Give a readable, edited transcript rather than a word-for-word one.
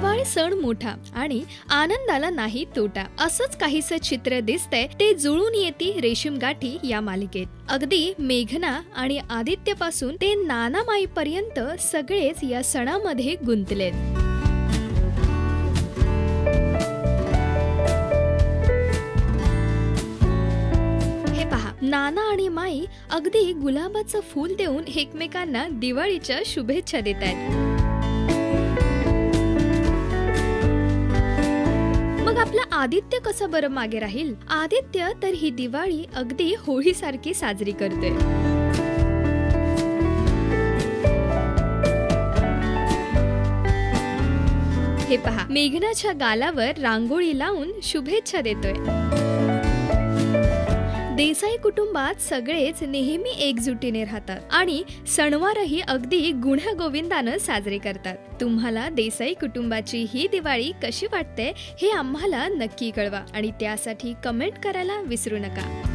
दिवाळी सण मोठा आणि आनंदाला नाही तोटा असंच काहीसं चित्र दिसतंय ते जुळून येती रेशीम गाठी या मालिकेत. अगदी मेघना आणि आदित्य पासून ते नाना माई पर्यंत सगळेच या सणामध्ये गुंतलेत. नाना आणि माई अगदी गुलाबाचं फूल देऊन एकमेकांना दिवाळीच्या शुभेच्छा देत आहेत. मग आपला आदित्य कसं बरं मागे राहील? आदित्य तर ही दिवाळी अगदी होळीसारखी साजरी करतोय. हे पहा, मेघनाच्या गालावर रांगोळी लावून शुभेच्छा देतोय. देसाई कुटुंबात सगळेच नेहमी एकजुटीने राहतात आणि सणवारही अगदी गुण्यागोविंदानं साजरे करतात. तुम्हाला देसाई कुटुंबाची ही दिवाळी कशी वाटते हे आम्हाला नक्की कळवा आणि त्यासाठी कमेंट करायला विसरू नका.